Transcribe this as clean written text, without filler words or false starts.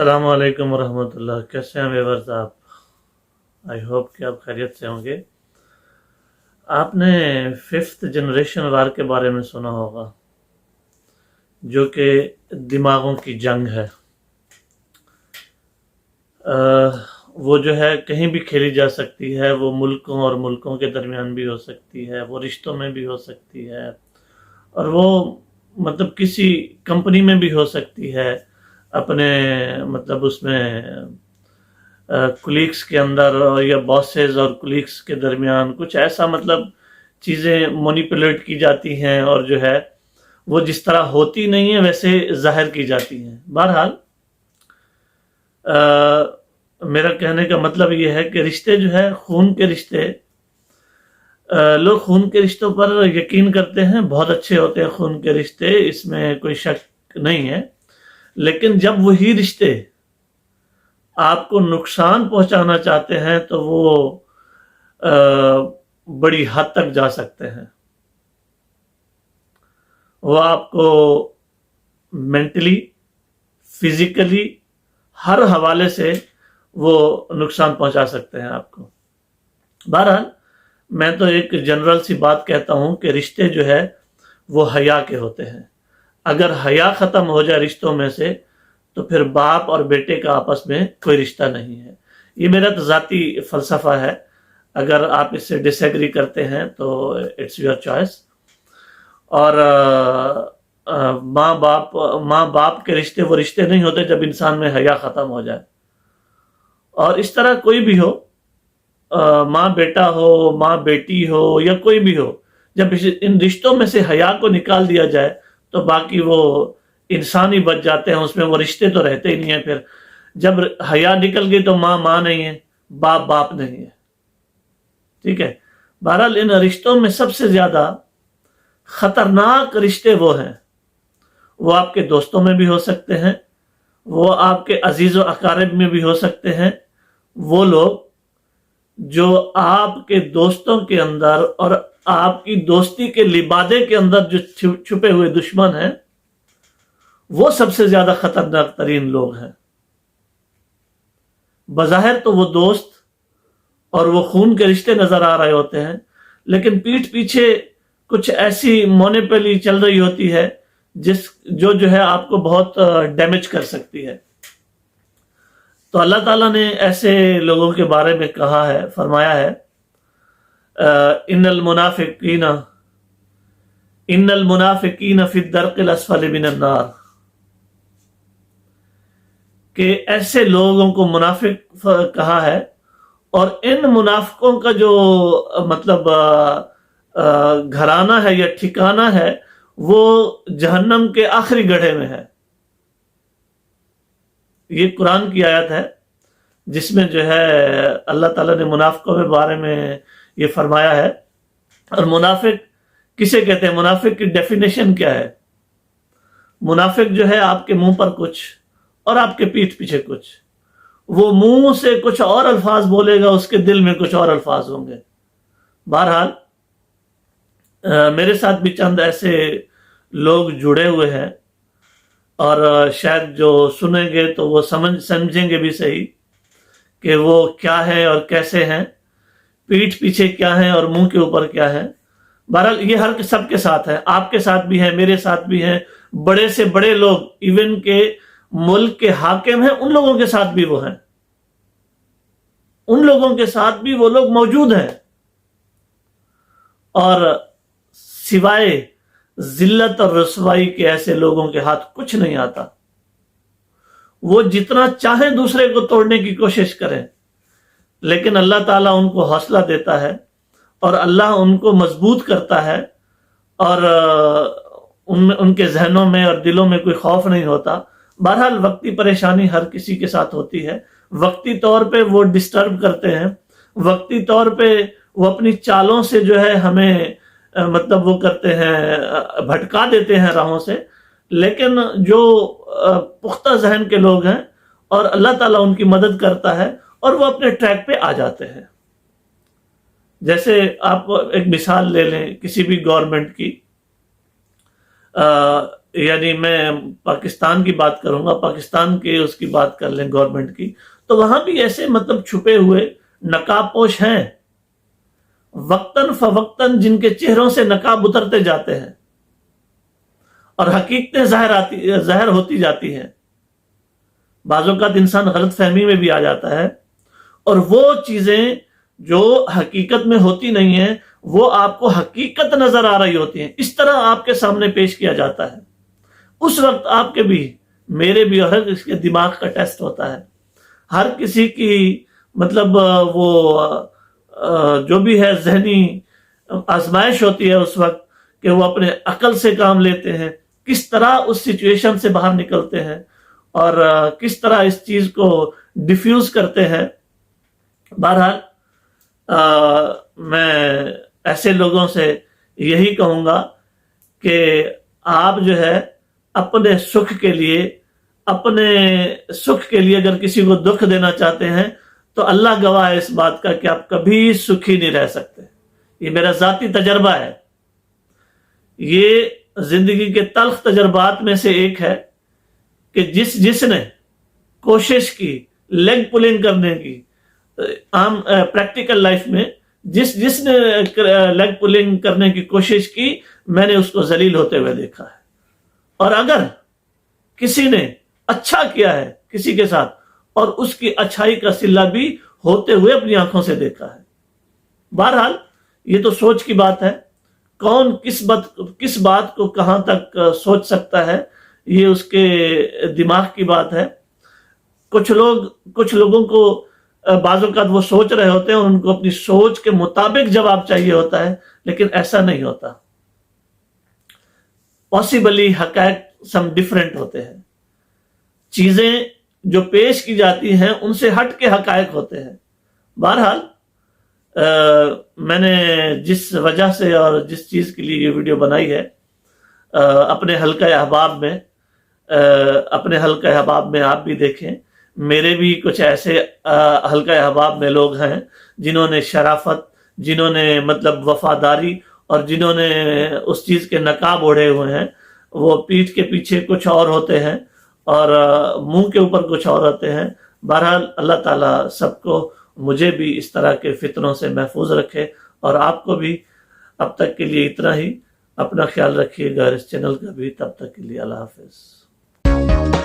السلام علیکم ورحمۃ اللہ، کیسے ہیں ویورز آپ؟ آئی ہوپ کہ آپ خیریت سے ہوں گے۔ آپ نے 5th جنریشن وار کے بارے میں سنا ہوگا، جو کہ دماغوں کی جنگ ہے۔ وہ جو ہے کہیں بھی کھیلی جا سکتی ہے، وہ ملکوں اور ملکوں کے درمیان بھی ہو سکتی ہے، وہ رشتوں میں بھی ہو سکتی ہے، اور وہ مطلب کسی کمپنی میں بھی ہو سکتی ہے، اپنے مطلب اس میں کولیگس کے اندر یا باسز اور کولیگس کے درمیان کچھ ایسا مطلب چیزیں مینیپولیٹ کی جاتی ہیں، اور جو ہے وہ جس طرح ہوتی نہیں ہیں ویسے ظاہر کی جاتی ہیں۔ بہرحال میرا کہنے کا مطلب یہ ہے کہ رشتے جو ہے خون کے رشتے، لوگ خون کے رشتوں پر یقین کرتے ہیں، بہت اچھے ہوتے ہیں خون کے رشتے، اس میں کوئی شک نہیں ہے، لیکن جب وہی رشتے آپ کو نقصان پہنچانا چاہتے ہیں تو وہ بڑی حد تک جا سکتے ہیں۔ وہ آپ کو مینٹلی، فزیکلی، ہر حوالے سے وہ نقصان پہنچا سکتے ہیں آپ کو۔ بہرحال میں تو ایک جنرل سی بات کہتا ہوں کہ رشتے جو ہے وہ حیا کے ہوتے ہیں۔ اگر حیا ختم ہو جائے رشتوں میں سے تو پھر باپ اور بیٹے کا آپس میں کوئی رشتہ نہیں ہے۔ یہ میرا تو ذاتی فلسفہ ہے، اگر آپ اس سے ڈس ایگری کرتے ہیں تو اٹس یور چوائس۔ اور ماں باپ کے رشتے وہ رشتے نہیں ہوتے جب انسان میں حیا ختم ہو جائے۔ اور اس طرح کوئی بھی ہو، ماں بیٹا ہو، ماں بیٹی ہو، یا کوئی بھی ہو، جب ان رشتوں میں سے حیا کو نکال دیا جائے تو باقی وہ انسان ہی بچ جاتے ہیں، اس میں وہ رشتے تو رہتے ہی نہیں ہیں۔ پھر جب حیا نکل گئی تو ماں نہیں ہے، باپ نہیں ہے، ٹھیک ہے۔ بہرحال ان رشتوں میں سب سے زیادہ خطرناک رشتے وہ ہیں، وہ آپ کے دوستوں میں بھی ہو سکتے ہیں، وہ آپ کے عزیز و اقارب میں بھی ہو سکتے ہیں۔ وہ لوگ جو آپ کے دوستوں کے اندر اور آپ کی دوستی کے لبادے کے اندر جو چھپے ہوئے دشمن ہیں، وہ سب سے زیادہ خطرناک ترین لوگ ہیں۔ بظاہر تو وہ دوست اور وہ خون کے رشتے نظر آ رہے ہوتے ہیں، لیکن پیٹھ پیچھے کچھ ایسی مونوپولی چل رہی ہوتی ہے جو ہے آپ کو بہت ڈیمیج کر سکتی ہے۔ تو اللہ تعالیٰ نے ایسے لوگوں کے بارے میں کہا ہے، فرمایا ہے ان المنافقین فی الدرک الاسفل من النار، کہ ایسے لوگوں کو منافق کہا ہے، اور ان منافقوں کا جو مطلب گھرانہ ہے یا ٹھکانہ ہے وہ جہنم کے آخری گڑھے میں ہے۔ یہ قرآن کی آیت ہے جس میں جو ہے اللہ تعالیٰ نے منافقوں کے بارے میں یہ فرمایا ہے۔ اور منافق کسے کہتے ہیں؟ منافق کی ڈیفینیشن کیا ہے؟ منافق جو ہے آپ کے منہ پر کچھ اور آپ کے پیٹھ پیچھے کچھ، وہ منہ سے کچھ اور الفاظ بولے گا، اس کے دل میں کچھ اور الفاظ ہوں گے۔ بہرحال میرے ساتھ بھی چند ایسے لوگ جڑے ہوئے ہیں، اور شاید جو سنیں گے تو وہ سمجھیں گے بھی صحیح کہ وہ کیا ہے اور کیسے ہیں، پیٹھ پیچھے کیا ہیں اور منہ کے اوپر کیا ہے۔ بہرحال یہ ہر سب کے ساتھ ہے، آپ کے ساتھ بھی ہیں، میرے ساتھ بھی ہیں، بڑے سے بڑے لوگ ایون کہ ملک کے حاکم ہیں ان لوگوں کے ساتھ بھی وہ ہیں، ان لوگوں کے ساتھ بھی وہ لوگ موجود ہیں۔ اور سوائے ذلت اور رسوائی کے ایسے لوگوں کے ہاتھ کچھ نہیں آتا۔ وہ جتنا چاہیں دوسرے کو توڑنے کی کوشش کریں، لیکن اللہ تعالیٰ ان کو حوصلہ دیتا ہے، اور اللہ ان کو مضبوط کرتا ہے، اور ان کے ذہنوں میں اور دلوں میں کوئی خوف نہیں ہوتا۔ بہرحال وقتی پریشانی ہر کسی کے ساتھ ہوتی ہے، وقتی طور پہ وہ ڈسٹرب کرتے ہیں، وقتی طور پہ وہ اپنی چالوں سے جو ہے ہمیں مطلب وہ کرتے ہیں، بھٹکا دیتے ہیں راہوں سے، لیکن جو پختہ ذہن کے لوگ ہیں اور اللہ تعالیٰ ان کی مدد کرتا ہے اور وہ اپنے ٹریک پہ آ جاتے ہیں۔ جیسے آپ ایک مثال لے لیں کسی بھی گورنمنٹ کی، یعنی میں پاکستان کی بات کروں گا، پاکستان کے اس کی بات کر لیں گورنمنٹ کی، تو وہاں بھی ایسے مطلب چھپے ہوئے نقاب پوش ہیں، وقتاً فوقتاً جن کے چہروں سے نقاب اترتے جاتے ہیں اور حقیقتیں ظاہر ہوتی جاتی ہیں۔ بعض اوقات انسان غلط فہمی میں بھی آ جاتا ہے، اور وہ چیزیں جو حقیقت میں ہوتی نہیں ہیں وہ آپ کو حقیقت نظر آ رہی ہوتی ہیں، اس طرح آپ کے سامنے پیش کیا جاتا ہے۔ اس وقت آپ کے بھی، میرے بھی، اور ہر کسی کے دماغ کا ٹیسٹ ہوتا ہے۔ ہر کسی کی مطلب وہ جو بھی ہے ذہنی آزمائش ہوتی ہے اس وقت کہ وہ اپنے عقل سے کام لیتے ہیں، کس طرح اس سچویشن سے باہر نکلتے ہیں اور کس طرح اس چیز کو ڈیفیوز کرتے ہیں۔ بہرحال میں ایسے لوگوں سے یہی کہوں گا کہ آپ جو ہے اپنے سکھ کے لیے اگر کسی کو دکھ دینا چاہتے ہیں تو اللہ گواہ ہے اس بات کا کہ آپ کبھی سکھی نہیں رہ سکتے۔ یہ میرا ذاتی تجربہ ہے، یہ زندگی کے تلخ تجربات میں سے ایک ہے کہ جس نے کوشش کی لیگ پولنگ کرنے کی عام پریکٹیکل لائف میں، جس نے لیگ پولنگ کرنے کی کوشش کی، میں نے اس کو ذلیل ہوتے ہوئے دیکھا ہے۔ اور اگر کسی نے اچھا کیا ہے کسی کے ساتھ اور اس کی اچھائی کا صلہ بھی ہوتے ہوئے اپنی آنکھوں سے دیکھا ہے۔ بہرحال یہ تو سوچ کی بات ہے، کون کس بات کو کہاں تک سوچ سکتا ہے یہ اس کے دماغ کی بات ہے۔ کچھ لوگوں کو بعض اوقات وہ سوچ رہے ہوتے ہیں اور ان کو اپنی سوچ کے مطابق جواب چاہیے ہوتا ہے، لیکن ایسا نہیں ہوتا۔ پاسبلی حقائق سم ڈیفرنٹ ہوتے ہیں، چیزیں جو پیش کی جاتی ہیں ان سے ہٹ کے حقائق ہوتے ہیں۔ بہرحال میں نے جس وجہ سے اور جس چیز کے لیے یہ ویڈیو بنائی ہے، اپنے حلقہ احباب میں آپ بھی دیکھیں، میرے بھی کچھ ایسے حلقہ احباب میں لوگ ہیں جنہوں نے شرافت، جنہوں نے مطلب وفاداری، اور جنہوں نے اس چیز کے نقاب اوڑھے ہوئے ہیں۔ وہ پیٹھ کے پیچھے کچھ اور ہوتے ہیں اور منہ کے اوپر کچھ اور ہوتے ہیں۔ بہرحال اللہ تعالیٰ سب کو، مجھے بھی اس طرح کے فتنوں سے محفوظ رکھے، اور آپ کو بھی۔ اب تک کے لیے اتنا ہی، اپنا خیال رکھیے گا، اس چینل کا بھی۔ تب تک کے لیے اللہ حافظ۔